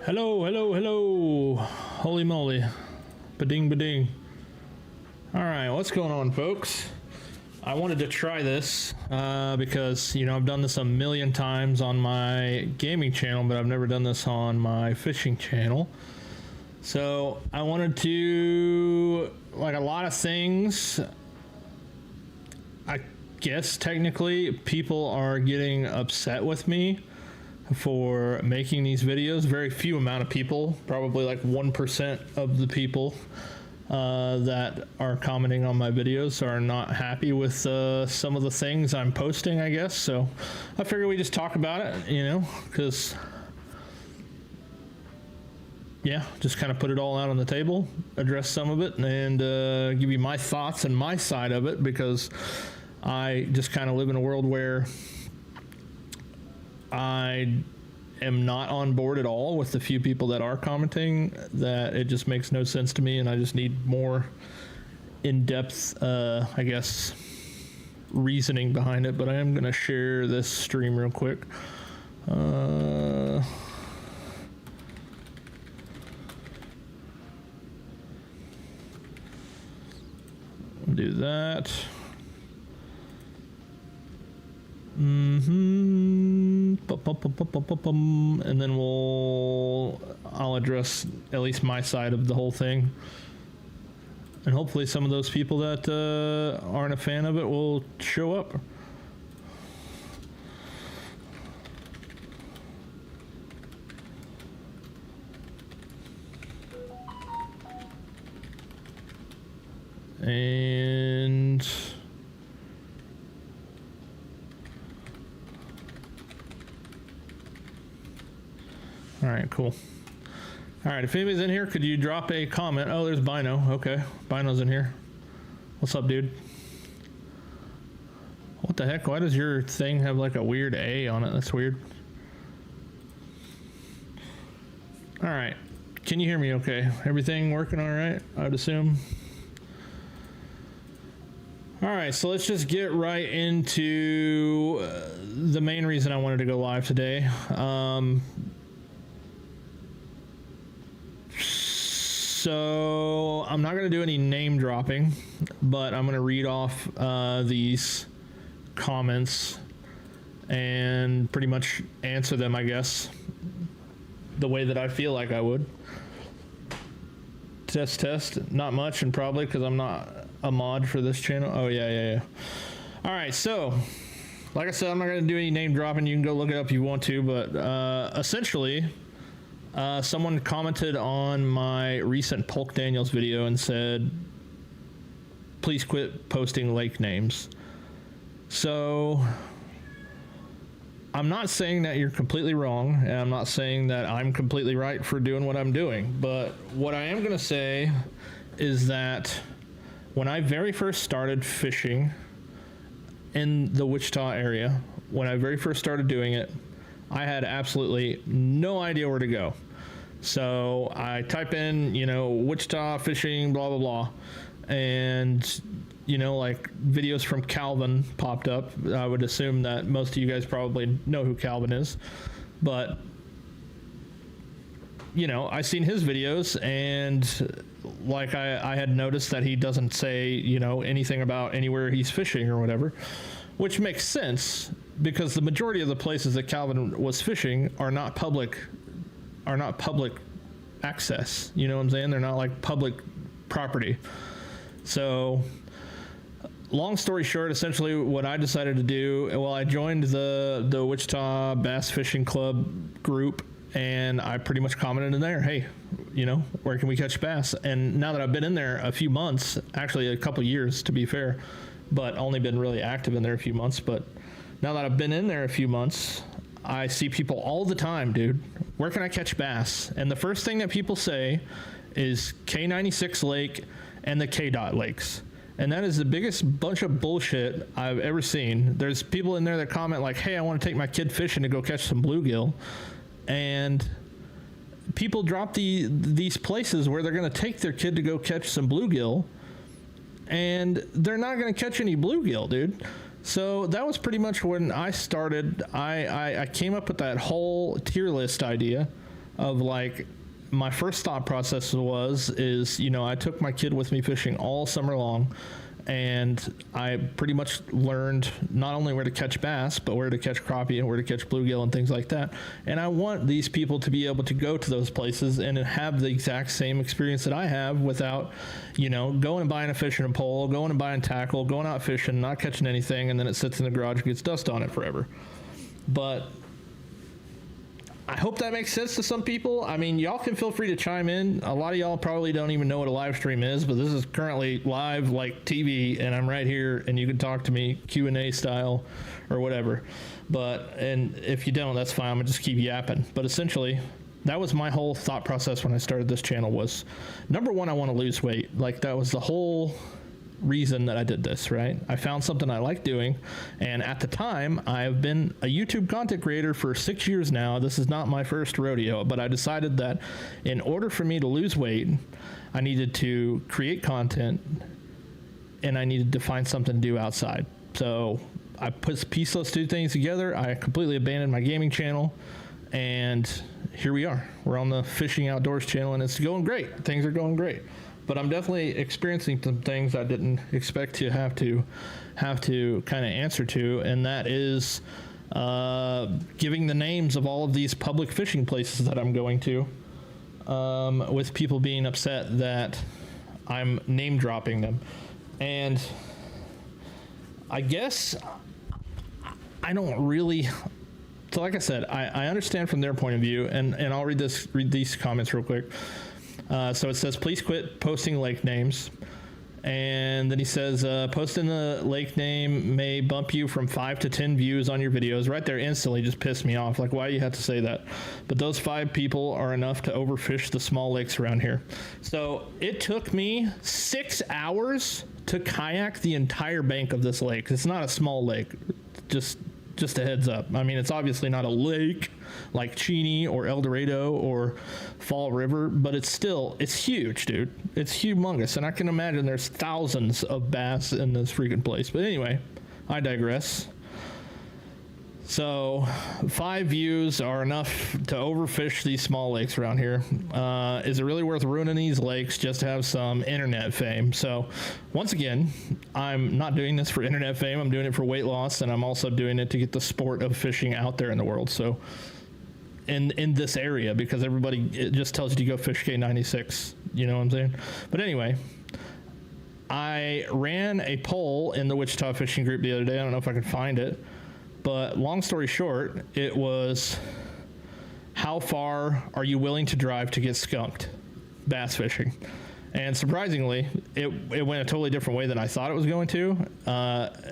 Hello, hello, hello. Holy moly. Ba-ding, ba-ding. All right, what's going on, folks? I wanted to try this because, you know, I've done this a million times on my gaming channel, but I've never done this on my fishing channel. So I wanted to, like a lot of things, I guess technically people are getting upset with me for making these videos. Very few amount of people, probably like 1% of the people that are commenting on my videos are not happy with some of the things I'm posting, I guess. So I figured we just talk about it, you know, because yeah, just kind of put it all out on the table, address some of it, and give you my thoughts and my side of it, because I just kind of live in a world where I am not on board at all with the few people that are commenting, that it just makes no sense to me, and I just need more in-depth, I guess, reasoning behind it. But I am going to share this stream real quick. Do that. And then I'll address at least my side of the whole thing, and hopefully some of those people that aren't a fan of it will show up. And all right, cool. All right, if anybody's in here, could you drop a comment? Oh, there's Bino. Okay, Bino's in here. What's up, dude? What the heck? Why does your thing have like a weird A on it? That's weird. All right, can you hear me okay? Everything working all right, I would assume? All right, so let's just get right into the main reason I wanted to go live today. So I'm not going to do any name dropping, but I'm going to read off these comments and pretty much answer them, I guess, the way that I feel like I would. Test, not much, and probably because I'm not a mod for this channel. Oh, yeah. All right, so like I said, I'm not going to do any name dropping. You can go look it up if you want to, but essentially, someone commented on my recent Polk Daniels video and said, please quit posting lake names. So I'm not saying that you're completely wrong, and I'm not saying that I'm completely right for doing what I'm doing, but what I am going to say is that when I very first started fishing in the Wichita area, when I very first started doing it, I had absolutely no idea where to go. So I type in, you know, Wichita fishing, blah, blah, blah. And, you know, like videos from Calvin popped up. I would assume that most of you guys probably know who Calvin is. But, you know, I seen his videos, and like I had noticed that he doesn't say, you know, anything about anywhere he's fishing or whatever, which makes sense because the majority of the places that Calvin was fishing are not public access. You know what I'm saying? They're not like public property. So long story short, essentially what I decided to do, well, I joined the Wichita Bass Fishing Club group, and I pretty much commented in there, hey, you know, where can we catch bass? And now that I've been in there a few months, actually a couple years to be fair, but only been really active in there a few months, but now that I've been in there a few months, I see people all the time, dude, where can I catch bass? And the first thing that people say is K96 Lake and the K-Dot lakes. And that is the biggest bunch of bullshit I've ever seen. There's people in there that comment like, hey, I want to take my kid fishing to go catch some bluegill. And people drop these places where they're going to take their kid to go catch some bluegill, and they're not going to catch any bluegill, dude. So that was pretty much when I started. I came up with that whole tier list idea of like, my first thought process is, you know, I took my kid with me fishing all summer long, and I pretty much learned not only where to catch bass, but where to catch crappie and where to catch bluegill and things like that. And I want these people to be able to go to those places and have the exact same experience that I have without, you know, going and buying a fishing pole, going and buying tackle, going out fishing, not catching anything, and then it sits in the garage and gets dust on it forever. But I hope that makes sense to some people. I mean, y'all can feel free to chime in. A lot of y'all probably don't even know what a live stream is, but this is currently live like TV, and I'm right here, and you can talk to me Q&A style or whatever. And if you don't, that's fine. I'm gonna just keep yapping. But essentially, that was my whole thought process when I started this channel was, number one, I want to lose weight. Like, that was the whole reason that I did this, right? I found something I like doing, and at the time, I've been a YouTube content creator for 6 years now. This is not my first rodeo, but I decided that in order for me to lose weight, I needed to create content, and I needed to find something to do outside. So I pieced those two things together. I completely abandoned my gaming channel, and here we are. We're on the Fishing Outdoors channel, and it's going great. Things are going great. But I'm definitely experiencing some things I didn't expect to have to kind of answer to, and that is giving the names of all of these public fishing places that I'm going to, with people being upset that I'm name dropping them. And I guess I don't really. So like I said, I understand from their point of view, and I'll read these comments real quick. So it says, please quit posting lake names. And then he says, posting the lake name may bump you from 5 to 10 views on your videos. Right there instantly just pissed me off. Like, why do you have to say that? But those 5 people are enough to overfish the small lakes around here. So it took me 6 hours to kayak the entire bank of this lake. It's not a small lake. Just a heads up. I mean, it's obviously not a lake like Cheney or El Dorado or Fall River, but it's huge, dude. It's humongous. And I can imagine there's thousands of bass in this freaking place. But anyway, I digress. So 5 views are enough to overfish these small lakes around here. Is it really worth ruining these lakes just to have some internet fame? So once again, I'm not doing this for internet fame. I'm doing it for weight loss, and I'm also doing it to get the sport of fishing out there in the world. So in this area, because everybody, it just tells you to go fish K96. You know what I'm saying? But anyway, I ran a poll in the Wichita fishing group the other day. I don't know if I can find it. But long story short, it was, how far are you willing to drive to get skunked bass fishing? And surprisingly, it went a totally different way than I thought it was going to.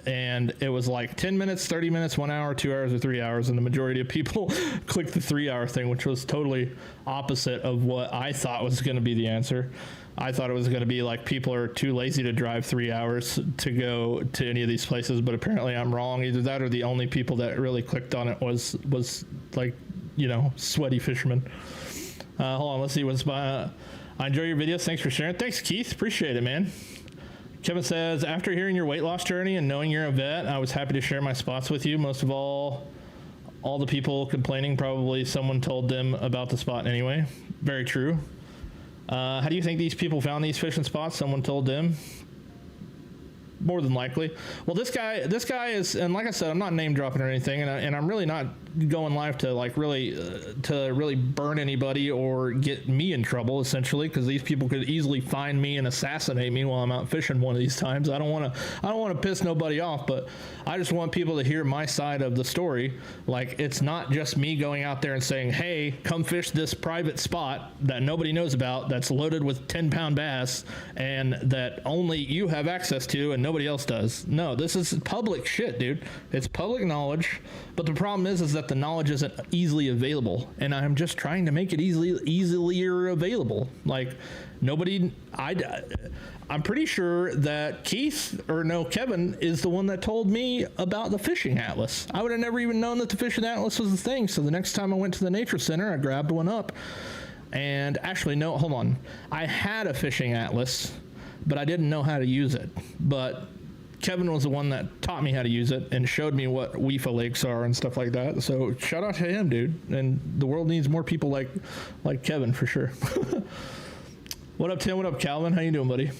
And it was like 10 minutes, 30 minutes, 1 hour, 2 hours, or 3 hours. And the majority of people clicked the 3-hour thing, which was totally opposite of what I thought was going to be the answer. I thought it was going to be like people are too lazy to drive 3 hours to go to any of these places, but apparently I'm wrong. Either that or the only people that really clicked on it was like, you know, sweaty fishermen. Hold on, let's see what's by. I enjoy your videos. Thanks for sharing. Thanks, Keith. Appreciate it, man. Kevin says, after hearing your weight loss journey and knowing you're a vet, I was happy to share my spots with you. Most of all the people complaining, probably someone told them about the spot anyway. Very true. How do you think these people found these fishing spots? Someone told them. More than likely. Well, this guy is, and like I said, I'm not name dropping or anything, and I'm really not going live to like really burn anybody or get me in trouble, essentially, because these people could easily find me and assassinate me while I'm out fishing one of these times. I don't want to piss nobody off, but I just want people to hear my side of the story. Like, it's not just me going out there and saying, hey, come fish this private spot that nobody knows about, that's loaded with 10-pound bass, and that only you have access to and nobody else does. No, this is public shit, dude. It's public knowledge, but the problem is that the knowledge isn't easily available, and I'm just trying to make it easier available. Like, I'm pretty sure that Kevin is the one that told me about the fishing atlas. I would have never even known that the fishing atlas was a thing. So the next time I went to the nature center, I grabbed one up. And actually, no, hold on. I had a fishing atlas, but I didn't know how to use it. But Kevin was the one that taught me how to use it and showed me what WIFA lakes are and stuff like that. So shout out to him, dude. And the world needs more people like Kevin for sure. What up, Tim? What up, Calvin? How you doing, buddy?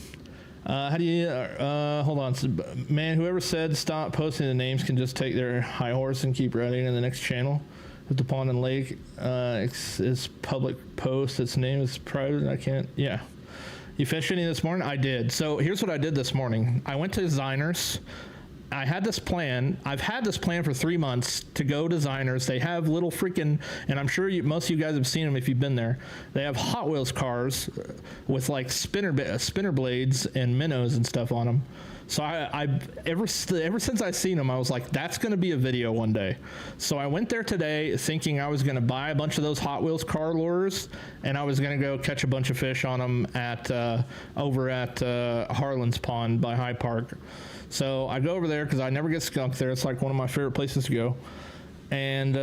How do you, hold on. So, man, whoever said stop posting the names can just take their high horse and keep riding in the next channel. If the pond and lake is public post, its name is private, I can't, yeah. You fished any this morning? I did. So here's what I did this morning. I went to Designers. I had this plan. I've had this plan for 3 months to go to Designers. They have little freaking, and I'm sure most of you guys have seen them if you've been there. They have Hot Wheels cars with like spinner blades and minnows and stuff on them. So ever since I seen them, I was like, that's going to be a video one day. So I went there today thinking I was going to buy a bunch of those Hot Wheels car lures, and I was going to go catch a bunch of fish on them at over at Harlan's Pond by High Park. So I go over there because I never get skunked there. It's like one of my favorite places to go. And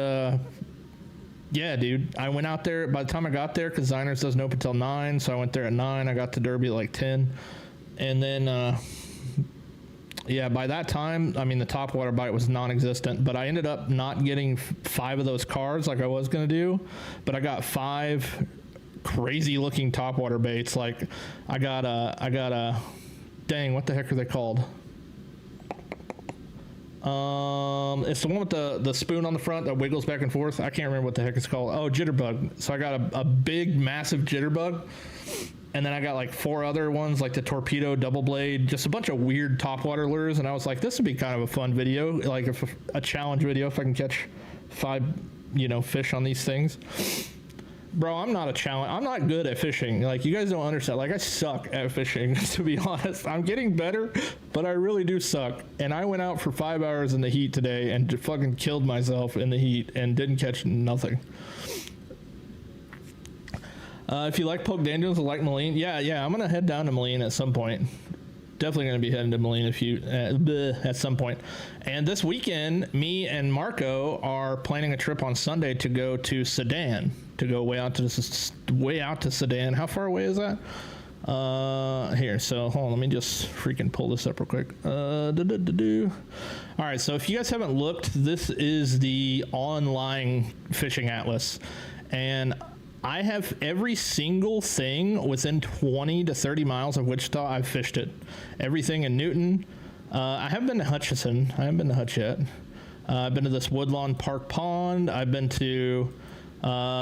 yeah, dude, I went out there. By the time I got there, because Designers doesn't open until 9, so I went there at 9. I got to Derby at like 10. And then... yeah, by that time, I mean, the topwater bite was non-existent, but I ended up not getting 5 of those cars like I was going to do, but I got 5 crazy-looking topwater baits. Like, I got a, dang, what the heck are they called? It's the one with the spoon on the front that wiggles back and forth. I can't remember what the heck it's called. Oh, jitterbug. So I got a big, massive jitterbug. And then I got like 4 other ones, like the torpedo, double blade, just a bunch of weird topwater lures. And I was like, this would be kind of a fun video, like a challenge video if I can catch 5, fish on these things. Bro, I'm not good at fishing. Like, you guys don't understand. Like, I suck at fishing, to be honest. I'm getting better, but I really do suck. And I went out for 5 hours in the heat today and fucking killed myself in the heat and didn't catch nothing. If you like Poke Daniels or like Moline, yeah, I'm gonna head down to Moline at some point. Definitely gonna be heading to Moline at some point. And this weekend, me and Marco are planning a trip on Sunday to go to Sedan, to go way out to Sedan. How far away is that? Here, so hold on, let me just freaking pull this up real quick. All right, so if you guys haven't looked, this is the online fishing atlas, and I have every single thing within 20 to 30 miles of Wichita. I've fished it. Everything in Newton. I haven't been to Hutchinson. I haven't been to Hutch yet. I've been to this Woodlawn Park Pond. I've been to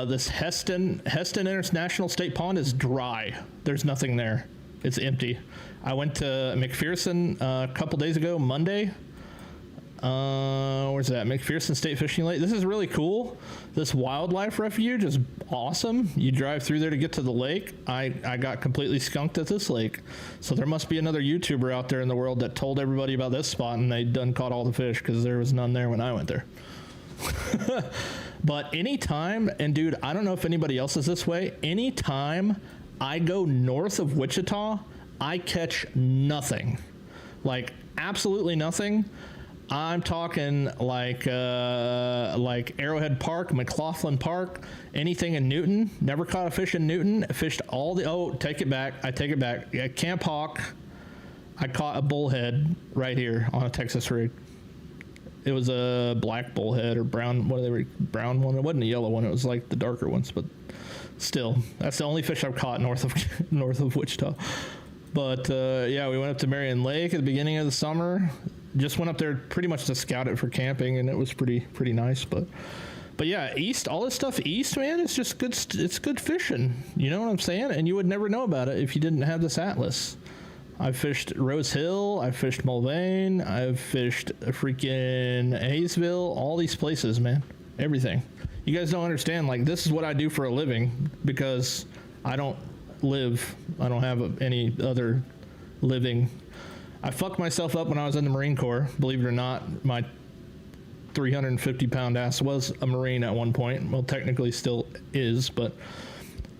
this Heston International State Pond is dry. There's nothing there. It's empty. I went to McPherson a couple days ago, Monday. Where's that? McPherson State Fishing Lake. This is really cool. This wildlife refuge is awesome. You drive through there to get to the lake. I got completely skunked at this lake. So there must be another YouTuber out there in the world that told everybody about this spot, and they done caught all the fish because there was none there when I went there. But anytime, and dude, I don't know if anybody else is this way, anytime I go north of Wichita, I catch nothing. Like, absolutely nothing. I'm talking like Arrowhead Park, McLaughlin Park, anything in Newton. Never caught a fish in Newton. Fished all the, take it back. I take it back. At Camp Hawk, I caught a bullhead right here on a Texas rig. It was a black bullhead or brown, brown one. It wasn't a yellow one. It was like the darker ones, but still, that's the only fish I've caught north of Wichita. But yeah, we went up to Marion Lake at the beginning of the summer. Just went up there pretty much to scout it for camping, and it was pretty nice. But yeah, east, all this stuff east, man, it's just good. It's good fishing. You know what I'm saying? And you would never know about it if you didn't have this atlas. I've fished Rose Hill. I've fished Mulvane. I've fished freaking Hayesville. All these places, man. Everything. You guys don't understand. Like, this is what I do for a living because I don't have any other living. I fucked myself up when I was in the Marine Corps. Believe it or not, my 350-pound ass was a Marine at one point. Well, technically still is, but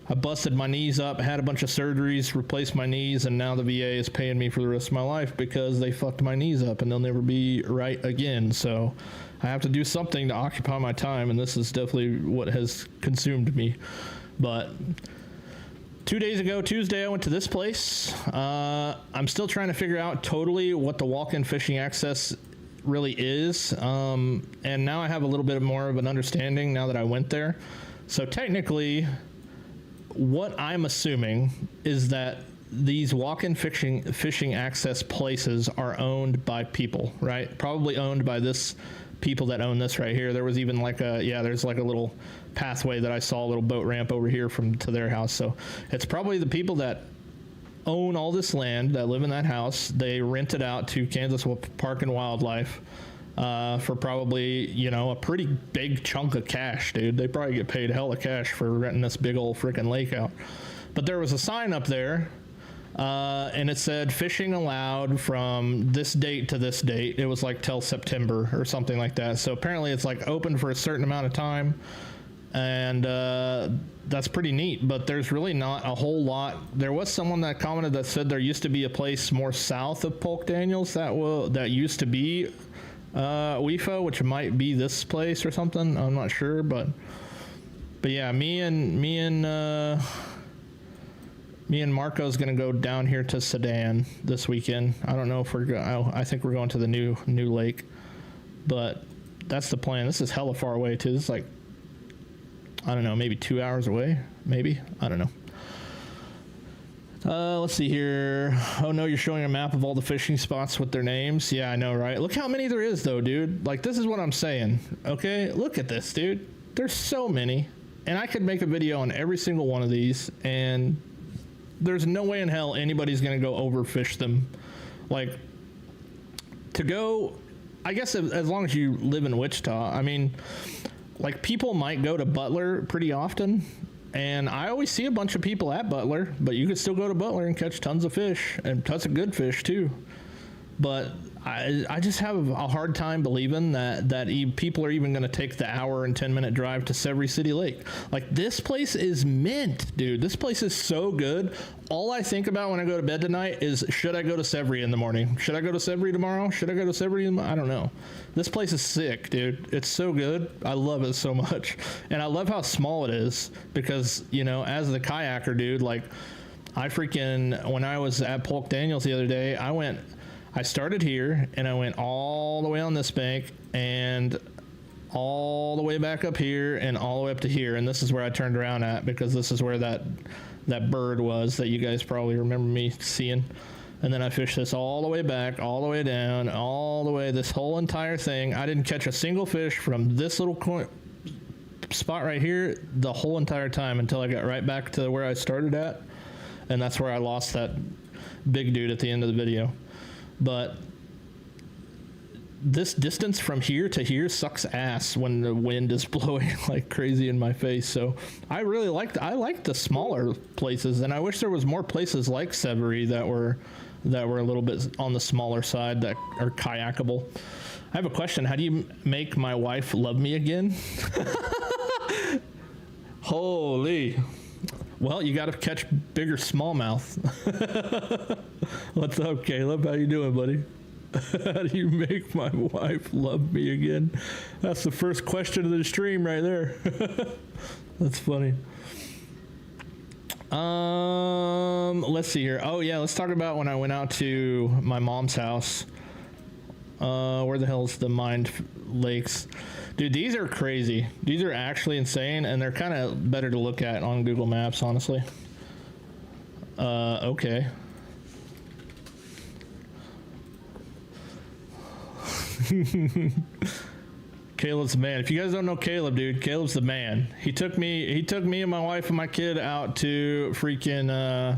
I busted my knees up, had a bunch of surgeries, replaced my knees, and now the VA is paying me for the rest of my life because they fucked my knees up and they'll never be right again. So I have to do something to occupy my time, and this is definitely what has consumed me. But 2 days ago, Tuesday, I went to this place. I'm still trying to figure out totally what the walk-in fishing access really is. And now I have a little bit more of an understanding now that I went there. So technically, what I'm assuming is that these walk-in fishing access places are owned by people, right? Probably owned by this people that own this right here. There was even like there's like a little pathway that I saw, a little boat ramp over here to their house. So it's probably the people that own all this land that live in that house. They rent it out to Kansas Park and Wildlife for probably, a pretty big chunk of cash, dude. They probably get paid hella cash for renting this big old freaking lake out. But there was a sign up there, and it said fishing allowed from this date to this date. It was like till September or something like that. So apparently it's like open for a certain amount of time, and that's pretty neat. But there's really not a whole lot. There was someone that commented that said there used to be a place more south of Polk Daniels that used to be WIFO, which might be this place or something. I'm not sure, but yeah, me and Marco's gonna go down here to Sedan this weekend. I don't know if I think we're going to the new lake, but that's the plan. This is hella far away too. This is like, I don't know, maybe 2 hours away, maybe. I don't know. Let's see here. Oh no, you're showing a map of all the fishing spots with their names. Yeah, I know, right? Look how many there is though, dude. Like, this is what I'm saying. Okay, look at this, dude. There's so many, and I could make a video on every single one of these, and there's no way in hell anybody's gonna go overfish them. Like, to go, I guess as long as you live in Wichita, I mean, like, people might go to Butler pretty often, and I always see a bunch of people at Butler, but you could still go to Butler and catch tons of fish, and tons of good fish too. But I just have a hard time believing that people are even going to take the hour and 10-minute drive to Severy City Lake. Like, this place is mint, dude. This place is so good. All I think about when I go to bed tonight is, should I go to Severy in the morning? Should I go to Severy tomorrow? Should I go to Severy? I don't know. This place is sick, dude. It's so good. I love it so much. And I love how small it is because, as the kayaker, dude, like, when I was at Polk Daniels the other day, I started here and I went all the way on this bank and all the way back up here and all the way up to here. And this is where I turned around at, because this is where that bird was that you guys probably remember me seeing. And then I fished this all the way back, all the way down, all the way, this whole entire thing. I didn't catch a single fish from this little spot right here the whole entire time until I got right back to where I started at. And that's where I lost that big dude at the end of the video. But this distance from here to here sucks ass when the wind is blowing like crazy in my face. So I really like the smaller places, and I wish there was more places like Severy that were a little bit on the smaller side that are kayakable. I have a question. How do you make my wife love me again? Holy. Well, you got to catch bigger smallmouth. What's up, Caleb? How you doing, buddy? How do you make my wife love me again? That's the first question of the stream right there. That's funny. Let's see here. Oh yeah, let's talk about when I went out to my mom's house. Where the hell's the Mind Lakes? Dude, these are crazy. These are actually insane, and they're kind of better to look at on Google Maps, honestly. Okay. Caleb's the man. If you guys don't know Caleb, dude, Caleb's the man. He took me and my wife and my kid out to freaking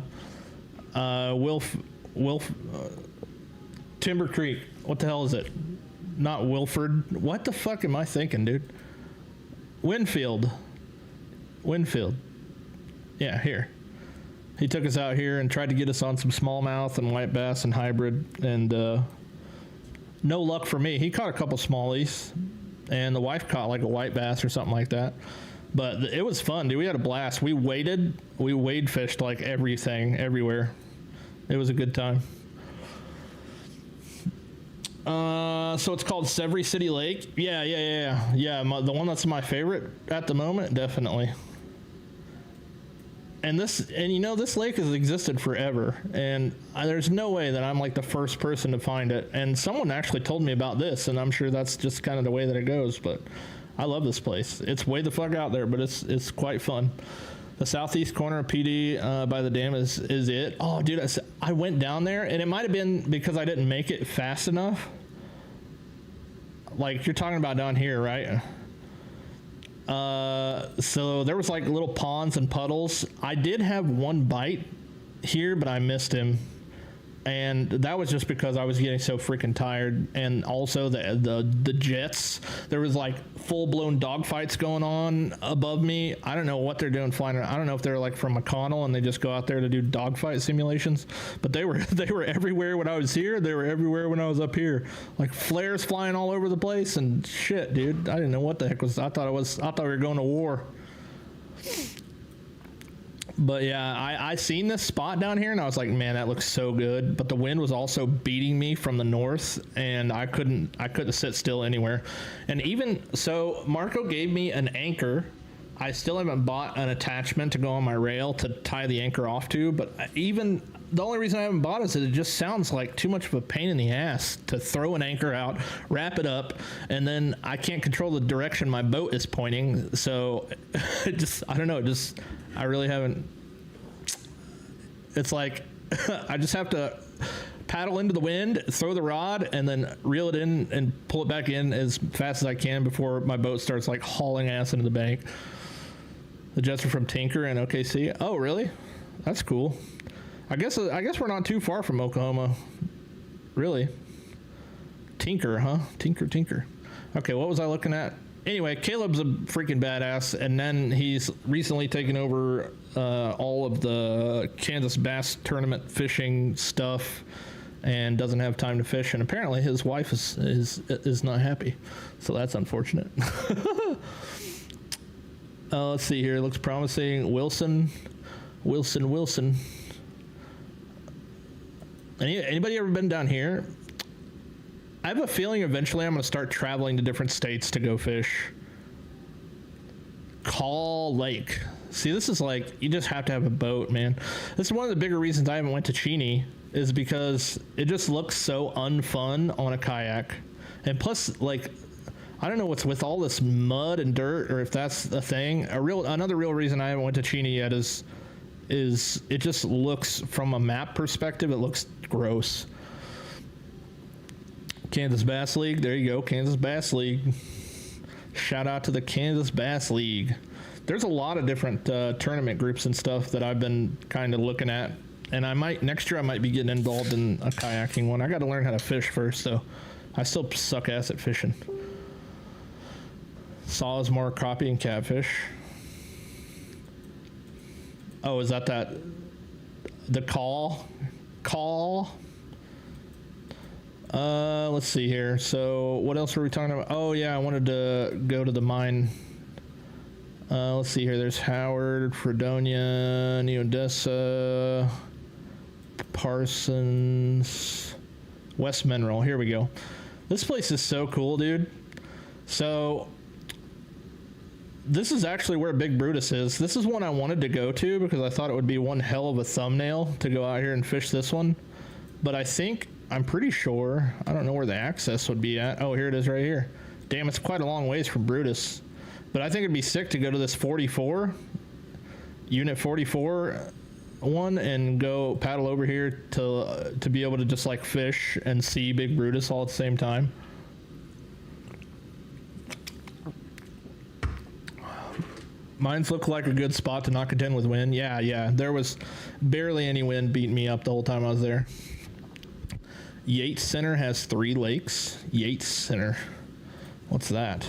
Timber Creek. What the hell is it? Not Wilford. What the fuck am I thinking, dude? Winfield. Yeah, here. He took us out here and tried to get us on some smallmouth and white bass and hybrid, and no luck for me. He caught a couple smallies, and the wife caught like a white bass or something like that. But it was fun, dude. We had a blast. We wade fished like everything, everywhere. It was a good time. So it's called Severy City Lake. Yeah. The one that's my favorite at the moment, definitely. And you know, this lake has existed forever, and there's no way that I'm like the first person to find it. And someone actually told me about this, and I'm sure that's just kind of the way that it goes. But I love this place. It's way the fuck out there, but it's quite fun. The southeast corner of PD by the dam is it. Oh, dude, I went down there, and it might have been because I didn't make it fast enough. Like you're talking about down here, right? So there was like little ponds and puddles. I did have one bite here, but I missed him. And that was just because I was getting so freaking tired. And also the jets, there was like full-blown dogfights going on above me. I don't know what they're doing flying around. I don't know if they're like from McConnell and they just go out there to do dogfight simulations. But they were everywhere when I was here. They were everywhere when I was up here. Like flares flying all over the place and shit, dude. I didn't know what the heck was. I thought we were going to war. But yeah, I seen this spot down here and I was like, man, that looks so good. But the wind was also beating me from the north and I couldn't sit still anywhere. And even so, Marco gave me an anchor. I still haven't bought an attachment to go on my rail to tie the anchor off to, but even the only reason I haven't bought it is that it just sounds like too much of a pain in the ass to throw an anchor out, wrap it up, and then I can't control the direction my boat is pointing. So I don't know, I really haven't. It's like I just have to paddle into the wind, throw the rod, and then reel it in and pull it back in as fast as I can before my boat starts like hauling ass into the bank. The jets are from Tinker and OKC. Oh, really? That's cool. I guess we're not too far from Oklahoma. Really? Tinker, huh? Tinker. Okay, what was I looking at? Anyway, Caleb's a freaking badass, and then he's recently taken over all of the Kansas Bass Tournament fishing stuff and doesn't have time to fish, and apparently his wife is not happy, so that's unfortunate. Let's see here. It looks promising. Wilson. Anybody ever been down here? I have a feeling eventually I'm going to start traveling to different states to go fish. Call Lake. See, this is like, you just have to have a boat, man. This is one of the bigger reasons I haven't went to Cheney, is because it just looks so unfun on a kayak. And plus, like, I don't know what's with all this mud and dirt, or if that's a thing. Another real reason I haven't went to Cheney yet is it just looks, from a map perspective, it looks gross. Kansas Bass League. There you go, Kansas Bass League. Shout out to the Kansas Bass League. There's a lot of different tournament groups and stuff that I've been kind of looking at, and next year I might be getting involved in a kayaking one. I got to learn how to fish first, though. I still suck ass at fishing. Sawsmore, crappie, and catfish. Oh, is that the call? Let's see here. So what else were we talking about? Oh yeah, I wanted to go to the mine. Let's see here. There's Howard, Fredonia, New Odessa, Parsons, West Mineral. Here we go. This place is so cool, dude. So this is actually where Big Brutus is. This is one I wanted to go to because I thought it would be one hell of a thumbnail to go out here and fish this one. But I'm pretty sure, I don't know where the access would be at. Oh, here it is right here. Damn, it's quite a long ways from Brutus. But I think it'd be sick to go to this 44, Unit 44 one, and go paddle over here to be able to just like fish and see Big Brutus all at the same time. Mines look like a good spot to not contend with wind. Yeah. There was barely any wind beating me up the whole time I was there. Yates Center has 3 lakes. Yates Center. What's that?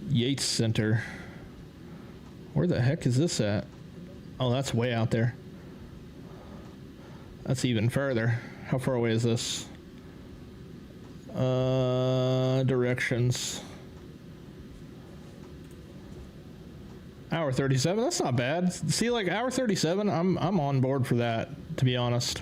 Yates Center. Where the heck is this at? Oh, that's way out there. That's even further. How far away is this? Directions. Hour 37. That's not bad. See, like hour 37, I'm on board for that, to be honest.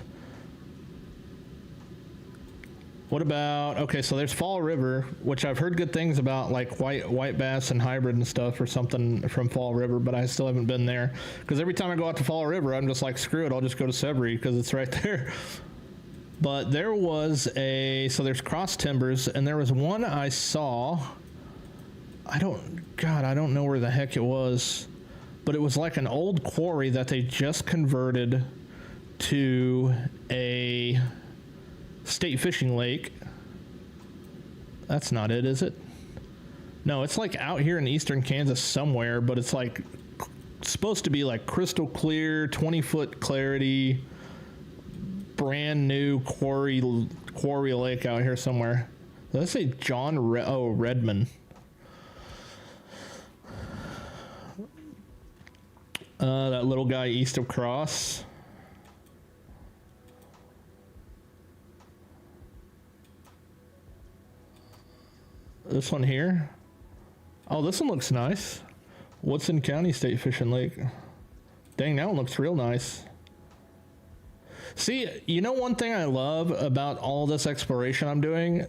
What about, okay, so there's Fall River, which I've heard good things about, like white bass and hybrid and stuff or something from Fall River, but I still haven't been there. Because every time I go out to Fall River, I'm just like, screw it, I'll just go to Severy because it's right there. But there was so there's Cross Timbers, and there was one I saw, I don't know where the heck it was, but it was like an old quarry that they just converted to a state fishing lake. That's not it, is it? No, it's like out here in eastern Kansas somewhere, but it's like supposed to be like crystal clear, 20-foot clarity, brand new quarry lake out here somewhere. Let's say Redmond. That little guy east of Cross. This one here. Oh, this one looks nice. Woodson County State Fishing Lake. Dang, that one looks real nice. See, you know one thing I love about all this exploration I'm doing?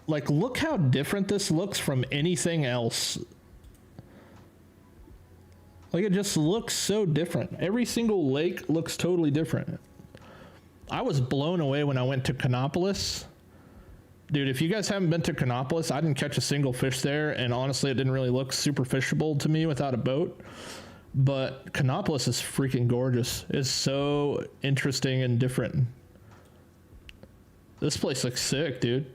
Like, look how different this looks from anything else. Like, it just looks so different. Every single lake looks totally different. I was blown away when I went to Canopolis. Dude, if you guys haven't been to Canopolis, I didn't catch a single fish there, and honestly, it didn't really look super fishable to me without a boat. But Canopolis is freaking gorgeous. It's so interesting and different. This place looks sick, dude.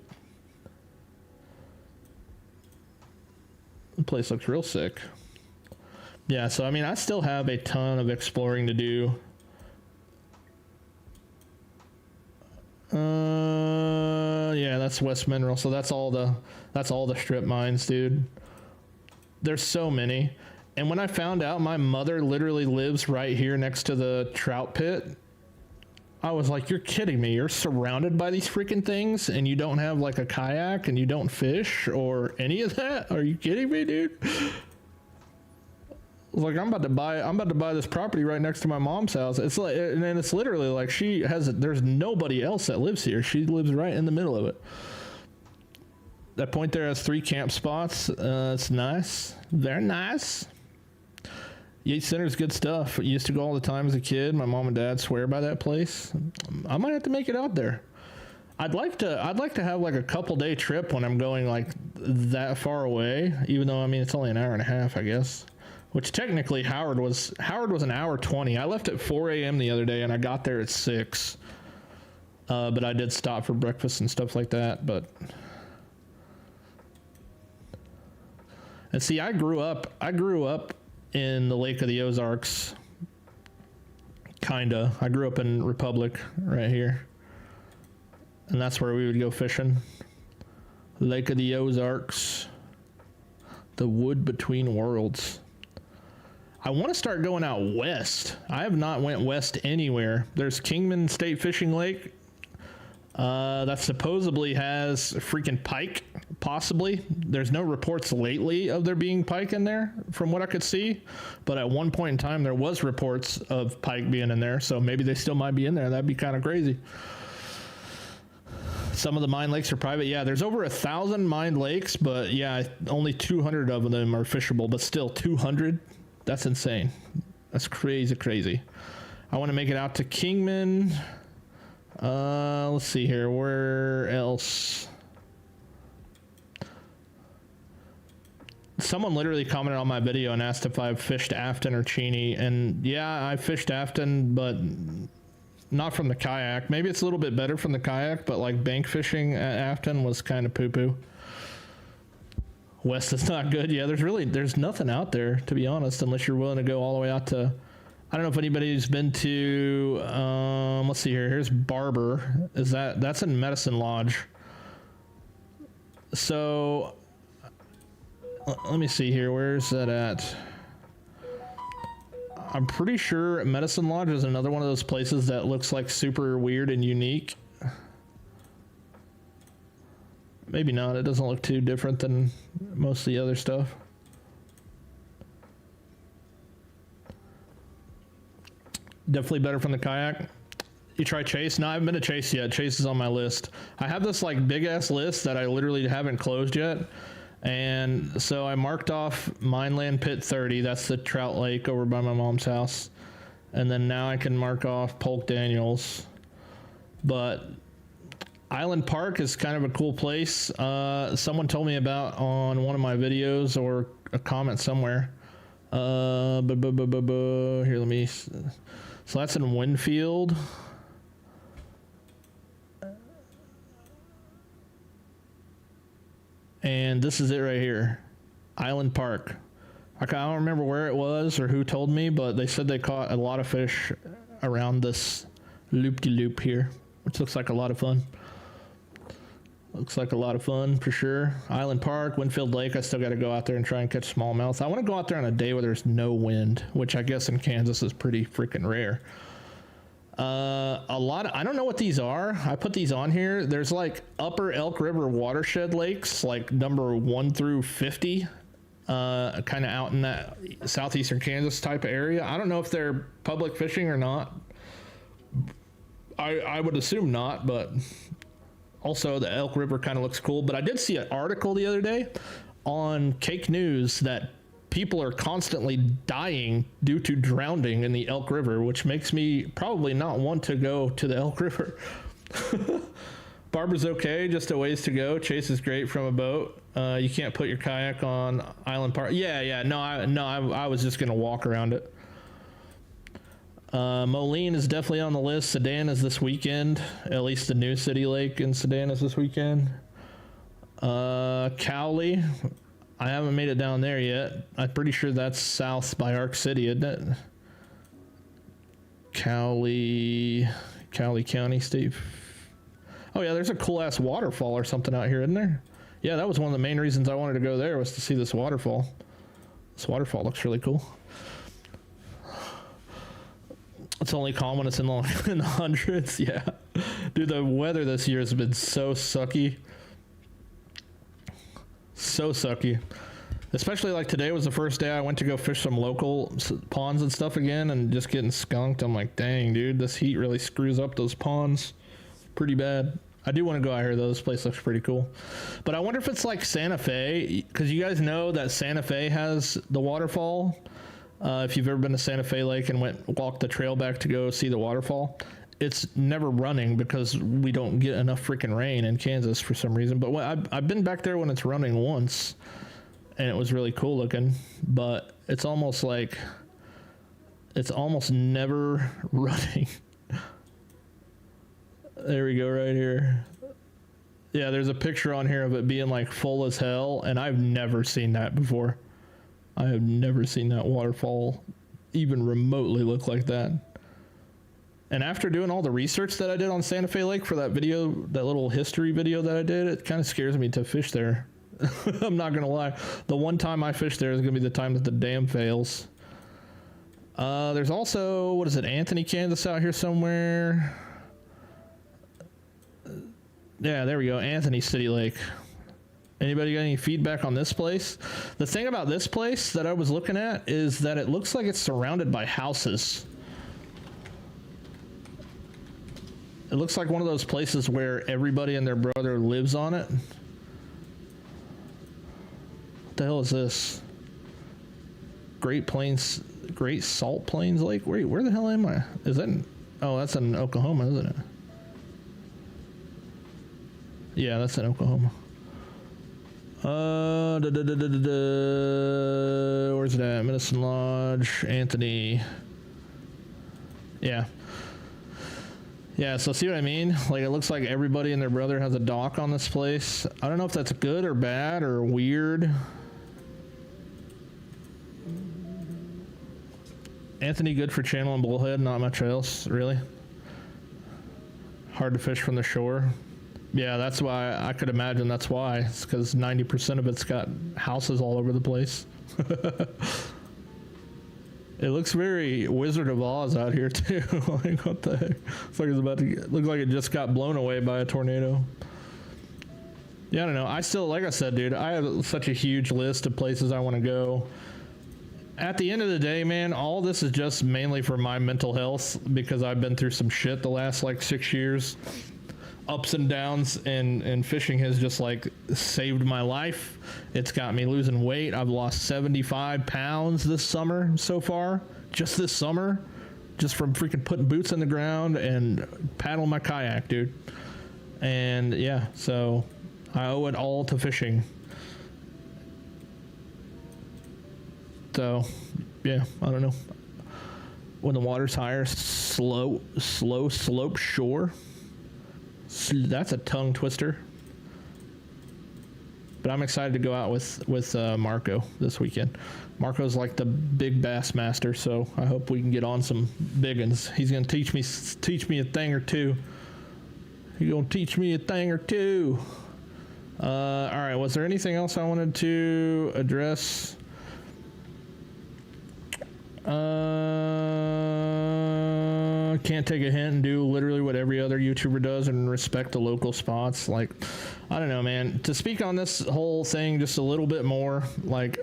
The place looks real sick. Yeah, so I mean, I still have a ton of exploring to do. Yeah, that's West Mineral. So that's all the strip mines, dude. There's so many. And when I found out my mother literally lives right here next to the trout pit, I was like, you're kidding me. You're surrounded by these freaking things and you don't have like a kayak and you don't fish or any of that? Are you kidding me, dude? Like, I'm about to buy this property right next to my mom's house. It's like, and then it's literally like there's nobody else that lives here. She lives right in the middle of it. That point there has 3 camp spots. It's nice. Very nice. Yates Center's good stuff. I used to go all the time as a kid. My mom and dad swear by that place. I might have to make it out there. I'd like to have like a couple day trip when I'm going like that far away, even though, I mean, it's only an hour and a half, I guess. Which technically Howard was an hour 20. I left at 4 a.m. the other day and I got there at 6. But I did stop for breakfast and stuff like that. And see, I grew up in the Lake of the Ozarks. Kinda. I grew up in Republic right here. And that's where we would go fishing. Lake of the Ozarks. The wood between worlds. I want to start going out west. I have not went west anywhere. There's Kingman State Fishing Lake. That supposedly has freaking pike, possibly. There's no reports lately of there being pike in there, from what I could see. But at one point in time, there was reports of pike being in there. So maybe they still might be in there. That'd be kind of crazy. Some of the mine lakes are private. Yeah, there's over 1,000 mined lakes, but yeah, only 200 of them are fishable. But still, 200? That's insane. That's crazy. I want to make it out to Kingman. Let's see here. Where else? Someone literally commented on my video and asked if I've fished Afton or Cheney. And yeah, I fished Afton, but not from the kayak. Maybe it's a little bit better from the kayak, but like bank fishing at Afton was kind of poo-poo. West is not good. Yeah, there's nothing out there, to be honest, unless you're willing to go all the way out to, I don't know if anybody's been to, let's see here. Here's Barber. That's in Medicine Lodge. So let me see here. Where's that at? I'm pretty sure Medicine Lodge is another one of those places that looks like super weird and unique. Maybe not. It doesn't look too different than most of the other stuff. Definitely better from the kayak. You try Chase? No, I haven't been to Chase yet. Chase is on my list. I have this like big ass list that I literally haven't closed yet. And so I marked off Mineland Pit 30. That's the trout lake over by my mom's house. And then now I can mark off Polk Daniels. But Island Park is kind of a cool place. Someone told me about on one of my videos or a comment somewhere. Here, let me. So that's in Winfield. And this is it right here, Island Park. I don't remember where it was or who told me, but they said they caught a lot of fish around this loop-de-loop here, which looks like a lot of fun. Looks like a lot of fun for sure. Island Park, Winfield Lake, I still got to go out there and try and catch smallmouth. I want to go out there on a day where there's no wind, which I guess in Kansas is pretty freaking rare. I don't know what these are. I put these on here. There's like upper Elk River watershed lakes, like number 1 through 50, kind of out in that southeastern Kansas type of area. I don't know if they're public fishing or not. I would assume not, but also the Elk River kind of looks cool. But I did see an article the other day on Cake News that people are constantly dying due to drowning in the Elk River, which makes me probably not want to go to the Elk River. Barbara's okay, just a ways to go. Chase is great from a boat. You can't put your kayak on Island Park. I was just gonna walk around it. Moline is definitely on the list. Sedan is this weekend. At least the New City Lake in Sedan is this weekend. Cowley. I haven't made it down there yet. I'm pretty sure that's south by Arc City, isn't it? Cowley County, Steve. Oh yeah, there's a cool ass waterfall or something out here, isn't there? Yeah, that was one of the main reasons I wanted to go there, was to see this waterfall. This waterfall looks really cool. It's only calm when it's in the hundreds. Yeah, dude, the weather this year has been so sucky. So sucky. Especially like today was the first day I went to go fish some local ponds and stuff again, and just getting skunked. I'm like, dang, dude, this heat really screws up those ponds pretty bad. I do want to go out here though. This place looks pretty cool. But I wonder if it's like Santa Fe, because you guys know that Santa Fe has the waterfall. If you've ever been to Santa Fe Lake and walked the trail back to go see the waterfall, it's never running because we don't get enough freaking rain in Kansas for some reason. But I've been back there when it's running once, and it was really cool looking. But it's almost like it's almost never running. There we go, right here. Yeah, there's a picture on here of it being like full as hell, and I've never seen that before. I have never seen that waterfall even remotely look like that. And after doing all the research that I did on Santa Fe Lake for that video, that little history video that I did, it kind of scares me to fish there. I'm not going to lie. The one time I fish there is going to be the time that the dam fails. There's also, what is it, Anthony, Kansas out here somewhere? Yeah, there we go, Anthony City Lake. Anybody got any feedback on this place? The thing about this place that I was looking at is that it looks like it's surrounded by houses. It looks like one of those places where everybody and their brother lives on it. What the hell is this? Great Salt Plains Lake? Where the hell am I? Is that oh, that's in Oklahoma, isn't it? Yeah, that's in Oklahoma. Where's it at? Medicine Lodge, Anthony. Yeah. Yeah, so see what I mean? Like, it looks like everybody and their brother has a dock on this place. I don't know if that's good or bad or weird. Anthony, good for channel and bullhead, not much else, really. Hard to fish from the shore. Yeah, that's why, I could imagine that's why. It's because 90% of it's got houses all over the place. It looks very Wizard of Oz out here too. Like, what the heck? It's like it's about to look like it just got blown away by a tornado. Yeah, I don't know. I still, like I said, dude, I have such a huge list of places I want to go. At the end of the day, man, all this is just mainly for my mental health because I've been through some shit the last like 6 years, ups and downs, and fishing has just like saved my life. It's got me losing weight. I've lost 75 pounds this summer so far, just this summer, just from freaking putting boots in the ground and paddling my kayak, dude. And yeah, so I owe it all to fishing. So, yeah, I don't know. When the water's higher, slow slope shore. That's a tongue twister. But I'm excited to go out with Marco this weekend. Marco's like the big bass master, so I hope we can get on some big ones. He's gonna teach me a thing or two. He's gonna teach me a thing or two. All right, was there anything else I wanted to address? Can't take a hint and do literally what every other YouTuber does and respect the local spots. Like, I don't know, man. To speak on this whole thing just a little bit more, like,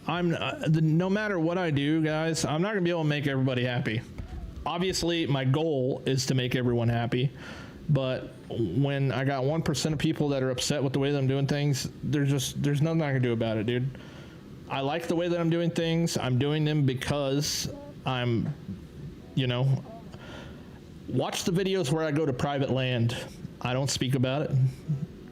no matter what I do, guys, I'm not gonna be able to make everybody happy. Obviously, my goal is to make everyone happy, but when I got 1% of people that are upset with the way that I'm doing things, there's nothing I can do about it, dude. I like the way that I'm doing things. I'm doing them because I'm, watch the videos where I go to private land. I don't speak about it.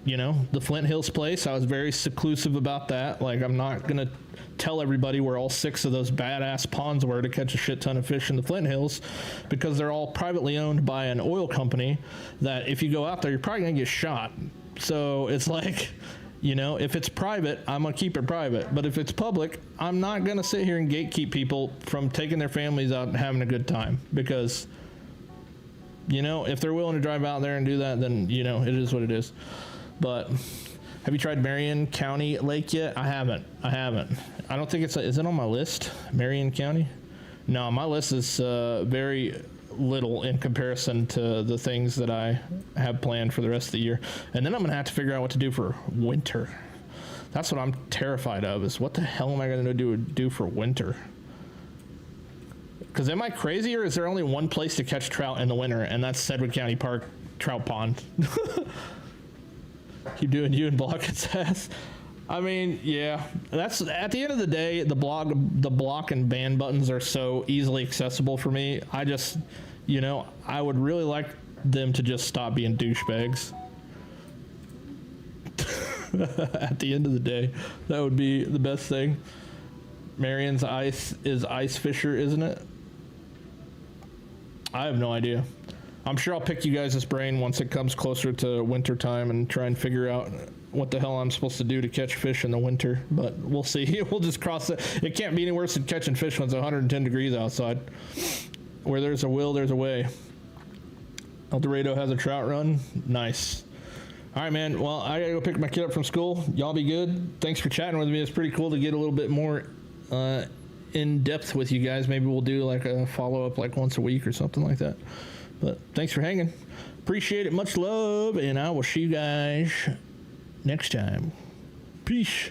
The Flint Hills place, I was very seclusive about that. Like, I'm not going to tell everybody where all 6 of those badass ponds were to catch a shit ton of fish in the Flint Hills, because they're all privately owned by an oil company that if you go out there, you're probably going to get shot. So it's like, if it's private, I'm going to keep it private. But if it's public, I'm not going to sit here and gatekeep people from taking their families out and having a good time. Because, if they're willing to drive out there and do that, then, it is what it is. But have you tried Marion County Lake yet? I haven't. I don't think is it on my list? Marion County? No, my list is very little in comparison to the things that I have planned for the rest of the year. And then I'm going to have to figure out what to do for winter. That's what I'm terrified of, is what the hell am I going to do for winter? Because am I crazy, or is there only one place to catch trout in the winter, and that's Sedgwick County Park Trout Pond? Keep doing you and Blocket's ass. I mean, yeah, that's at the end of the day, the block and ban buttons are so easily accessible for me. I just, I would really like them to just stop being douchebags. At the end of the day, that would be the best thing. Marion's Ice is Ice Fisher, isn't it? I have no idea. I'm sure I'll pick you guys' brain once it comes closer to winter time and try and figure out what the hell I'm supposed to do to catch fish in the winter, but we'll see. We'll just cross it. It can't be any worse than catching fish when it's 110 degrees outside. Where there's a will, there's a way. El Dorado has a trout run. Nice. All right, man. Well, I gotta go pick my kid up from school. Y'all be good. Thanks for chatting with me. It's pretty cool to get a little bit more in depth with you guys. Maybe we'll do like a follow-up like once a week or something like that. But thanks for hanging. Appreciate it. Much love. And I will see you guys next time. Peace.